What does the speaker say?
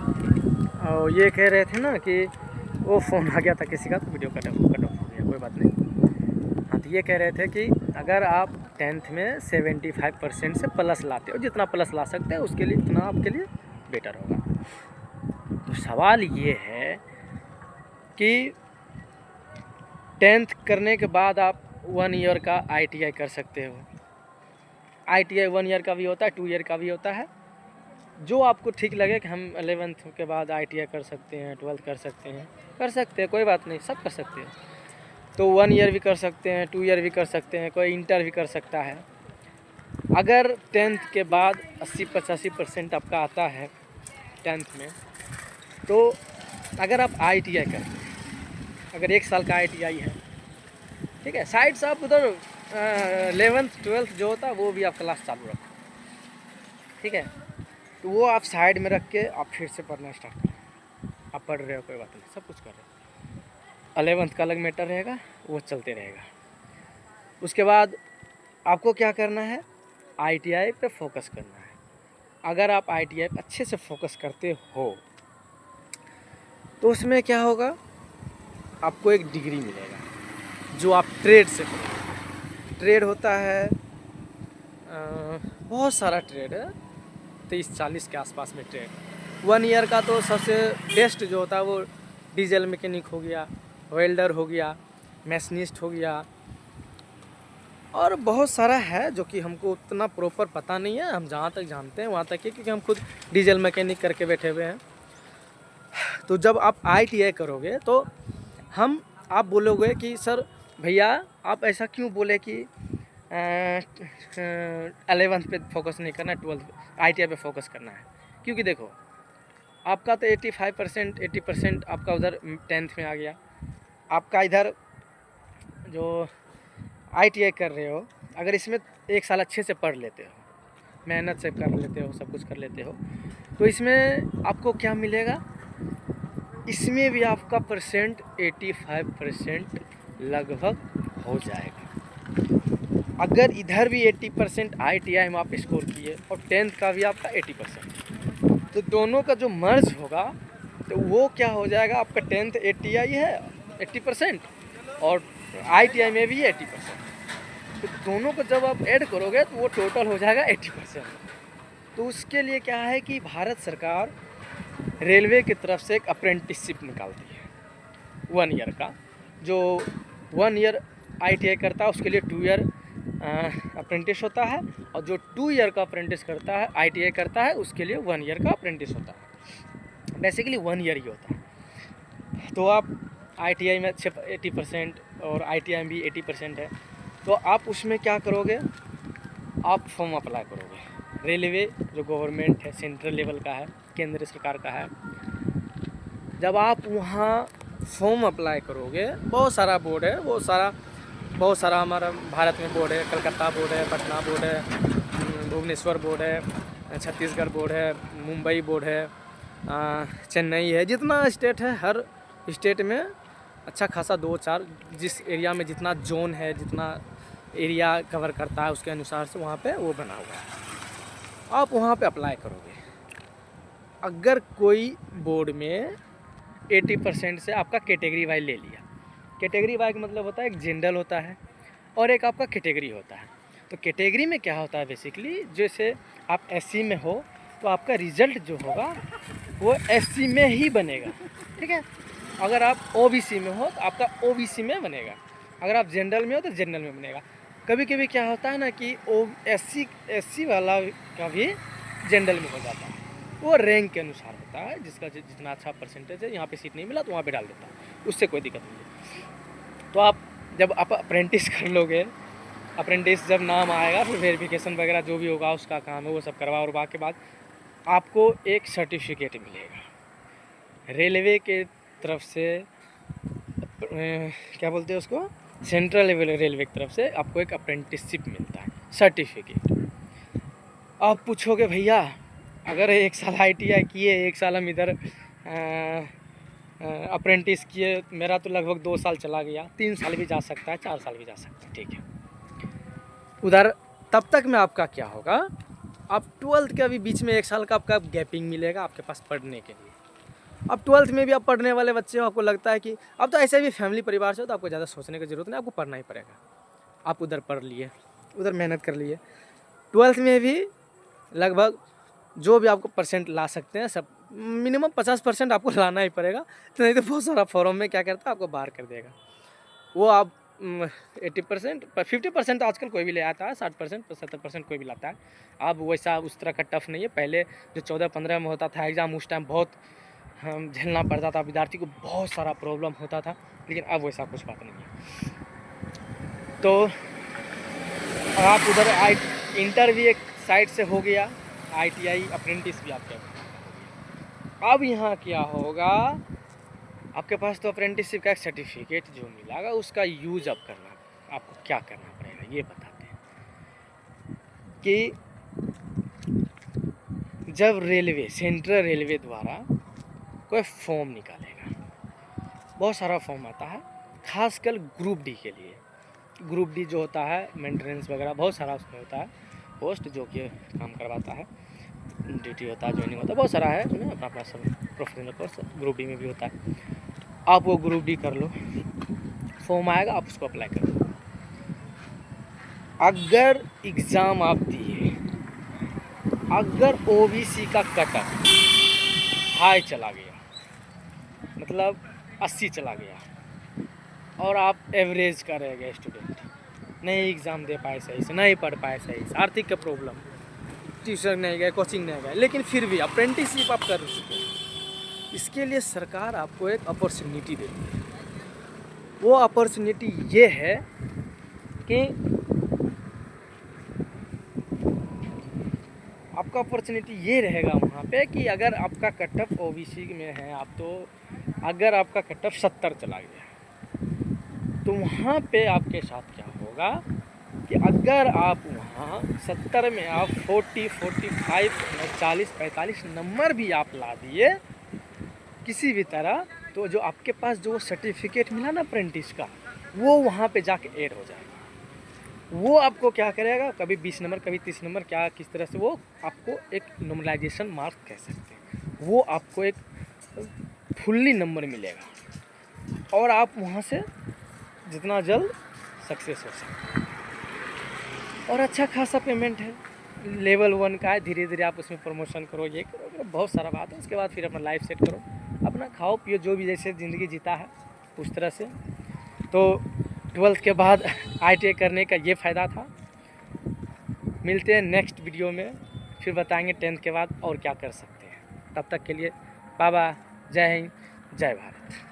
और ये कह रहे थे ना कि वो फ़ोन आ गया था किसी का, तो वीडियो कट ऑफ हो गया, कोई बात नहीं। हाँ, तो ये कह रहे थे कि अगर आप 10th में 75% से प्लस लाते हो, जितना प्लस ला सकते हैं उसके लिए उतना आपके लिए बेटर होगा। तो सवाल ये है कि 10th करने के बाद आप 1 ईयर का ITI कर सकते हो। ITI 1 ईयर का भी होता है, 2 ईयर का भी होता है। जो आपको ठीक लगे कि हम 11th के बाद ITI कर सकते हैं, 12th कर सकते हैं, कोई बात नहीं, सब कर सकते हैं। तो 1 ईयर भी कर सकते हैं, 2 ईयर भी कर सकते हैं, कोई इंटर भी कर सकता है। अगर 10th के बाद 80-85% आपका आता है 10th में, तो अगर आप ITI करते हैं, अगर 1 साल का ITI है, ठीक है, साइड से आप उधर 11th 12th जो होता है वो भी आप क्लास चालू रखो, ठीक है। तो वो आप साइड में रख के आप फिर से पढ़ना स्टार्ट करें। आप पढ़ रहे हो, कोई बात नहीं, सब कुछ कर रहे हो। 11th का अलग मैटर रहेगा, वो चलते रहेगा। उसके बाद आपको क्या करना है, ITI पे फोकस करना है। अगर आप ITI पे अच्छे से फोकस करते हो तो उसमें क्या होगा, आपको एक डिग्री मिलेगा जो आप ट्रेड से करोगे। ट्रेड होता है बहुत सारा ट्रेड है, 30-40 के आसपास में ट्रेड। 1 ईयर का तो सबसे बेस्ट जो होता है वो डीजल मैकेनिक हो गया, वेल्डर हो गया, मैशनिस्ट हो गया, और बहुत सारा है जो कि हमको उतना प्रॉपर पता नहीं है। हम जहाँ तक जानते हैं वहाँ तक ही, क्योंकि हम खुद डीजल मैकेनिक करके बैठे हुए हैं। तो जब आप ITI करोगे तो आप बोलोगे कि सर भैया आप ऐसा क्यों बोले कि 11th पे फोकस नहीं करना, 12th ITI पे फोकस करना है। क्योंकि देखो, आपका तो 80% आपका उधर 10th में आ गया। आपका इधर जो ITI कर रहे हो, अगर इसमें 1 साल अच्छे से पढ़ लेते हो, मेहनत से कर लेते हो, सब कुछ कर लेते हो, तो इसमें आपको क्या मिलेगा, इसमें भी आपका परसेंट 85% लगभग हो जाएगा। अगर इधर भी 80% ITI में आप स्कोर किए और 10th का भी आपका 80%, तो दोनों का जो मर्ज होगा तो वो क्या हो जाएगा, आपका 10th ITI है 80% और ITI में भी 80%। तो दोनों को जब आप ऐड करोगे तो वो टोटल हो जाएगा 80%। तो उसके लिए क्या है कि भारत सरकार रेलवे की तरफ से एक अप्रेंटिसशिप निकालती है 1 ईयर का। जो 1 ईयर ITI करता है उसके लिए 2 ईयर अप्रेंटिस होता है, और जो 2 ईयर का अप्रेंटिस करता है, ITI करता है, उसके लिए 1 ईयर का अप्रेंटिस होता है। बेसिकली 1 ईयर ही होता है। तो आप ITI में 80% और ITI में भी 80% है, तो आप उसमें क्या करोगे, आप फॉर्म अप्लाई करोगे। रेलवे जो गवर्नमेंट है, सेंट्रल लेवल का है, केंद्र सरकार का है। जब आप वहाँ फॉर्म अप्लाई करोगे, बहुत सारा बोर्ड है, बहुत सारा हमारा भारत में बोर्ड है। कलकत्ता बोर्ड है, पटना बोर्ड है, भुवनेश्वर बोर्ड है, छत्तीसगढ़ बोर्ड है, मुंबई बोर्ड है, चेन्नई है। जितना स्टेट है, हर स्टेट में अच्छा खासा 2-4, जिस एरिया में जितना जोन है, जितना एरिया कवर करता है, उसके अनुसार से वहाँ पे वो बना हुआ है। आप वहाँ पे अप्लाई करोगे। अगर कोई बोर्ड में 80% से आपका कैटेगरी वाइज ले लिया, कैटेगरी वाइज का मतलब होता है एक जनरल होता है और एक आपका कैटेगरी होता है। तो कैटेगरी में क्या होता है, बेसिकली जैसे आप SC में हो तो आपका रिज़ल्ट जो होगा वो SC में ही बनेगा, ठीक है। अगर आप OBC में हो तो आपका OBC में बनेगा। अगर आप जनरल में हो तो जनरल में बनेगा। कभी कभी क्या होता है ना कि SC वाला का भी जनरल में हो जाता है। वो रैंक के अनुसार होता है, जिसका जितना अच्छा परसेंटेज है, यहाँ पे सीट नहीं मिला तो वहाँ पे डाल देता है, उससे कोई दिक्कत नहीं है। तो आप जब आप अप्रेंटिस कर लोगे, अप्रेंटिस जब नाम आएगा, फिर वेरिफिकेशन वगैरह जो भी होगा उसका काम है, वो सब करवा उरवा के बाद आपको एक सर्टिफिकेट मिलेगा रेलवे के तरफ से। क्या बोलते हैं उसको, सेंट्रल लेवल रेलवे की तरफ से आपको एक अप्रेंटिसशिप मिलता है, सर्टिफिकेट। आप पूछोगे भैया अगर 1 साल ITI किए, 1 साल हम इधर अप्रेंटिस किए, मेरा तो लगभग 2 साल चला गया, 3 साल भी जा सकता है, 4 साल भी जा सकता है, ठीक है। उधर तब तक में आपका क्या होगा, अब 12th के अभी बीच में 1 साल का आपका गैपिंग मिलेगा आपके पास पढ़ने के लिए। अब 12th में भी आप पढ़ने वाले बच्चे हो, आपको लगता है कि अब तो ऐसे भी फैमिली परिवार से हो तो आपको ज़्यादा सोचने की ज़रूरत नहीं, आपको पढ़ना ही पड़ेगा। आप उधर पढ़ लिए, उधर मेहनत कर लिए, 12th में भी लगभग जो भी आपको परसेंट ला सकते हैं सब मिनिमम 50% आपको लाना ही पड़ेगा, तो नहीं तो बहुत सारा फॉर्म में क्या करता है आपको बाहर कर देगा। वो आप 80% 50% आजकल कोई भी ले आता है, 60% 70% कोई भी लाता है। अब वैसा उस तरह का टफ नहीं है। पहले जो 14-15 में होता था एग्ज़ाम, उस टाइम बहुत झेलना पड़ता था, विद्यार्थी को बहुत सारा प्रॉब्लम होता था, लेकिन अब वैसा कुछ बात नहीं है। तो आप उधर इंटर भी एक साइड से हो गया, ITI अप्रेंटिस भी आपके। अब यहाँ क्या होगा, आपके पास तो अप्रेंटिसशिप का एक सर्टिफिकेट जो मिलेगा उसका यूज अब करना, आपको क्या करना पड़ेगा ये बताते हैं। कि जब रेलवे, सेंट्रल रेलवे द्वारा कोई फॉर्म निकालेगा, बहुत सारा फॉर्म आता है खासकर ग्रुप डी के लिए। ग्रुप डी जो होता है मेंटेनेंस वगैरह बहुत सारा उसमें होता है, पोस्ट जो कि काम करवाता है, ड्यूटी होता है, ज्वाइनिंग होता है, बहुत सारा है उसमें अपना अपना सब प्रोफेशनल कोर्स ग्रुप डी में भी होता है। आप वो ग्रुप डी कर लो, फॉर्म आएगा आप उसको अप्लाई कर लो। अगर एग्ज़ाम आप दिए, अगर OBC का कटअप हाई चला गया, मतलब 80 चला गया, और आप एवरेज का रह गए स्टूडेंट, नहीं एग्ज़ाम दे पाए सही से, नहीं पढ़ पाए सही से, आर्थिक का प्रॉब्लम, ट्यूशन नहीं गए, कोचिंग नहीं गए, लेकिन फिर भी अप्रेंटिसशिप आप कर चुके हैं, इसके लिए सरकार आपको एक अपॉर्चुनिटी देती है। वो अपॉर्चुनिटी ये है कि आपका अपॉर्चुनिटी ये रहेगा वहाँ पे कि अगर आपका कटअप OBC में है आप, तो अगर आपका कटअप 70 चला गया तो वहाँ पे आपके साथ क्या होगा कि अगर आप वहाँ 70 में आप 40, 45, 40, 45 नंबर भी आप ला दिए किसी भी तरह, तो जो आपके पास जो सर्टिफिकेट मिला ना अप्रेंटिस का, वो वहाँ पे जाके ऐड हो जाएगा। वो आपको क्या करेगा, कभी 20 नंबर कभी 30 नंबर, क्या किस तरह से वो आपको एक नॉर्मलाइजेशन मार्क कह सकते हैं, वो आपको एक फुल्ली नंबर मिलेगा और आप वहाँ से जितना जल्द सक्सेस हो सकते हैं। और अच्छा खासा पेमेंट है, लेवल 1 का है, धीरे धीरे आप उसमें प्रमोशन करो, ये करो, बहुत सारा बात है। उसके बाद फिर अपना लाइफ सेट करो, अपना खाओ पियो, जो भी जैसे ज़िंदगी जीता है उस तरह से। तो 12th के बाद ITI करने का ये फ़ायदा था। मिलते हैं नेक्स्ट वीडियो में, फिर बताएंगे 10th के बाद और क्या कर सकते हैं। तब तक के लिए बाय बाय, जय हिंद, जय भारत।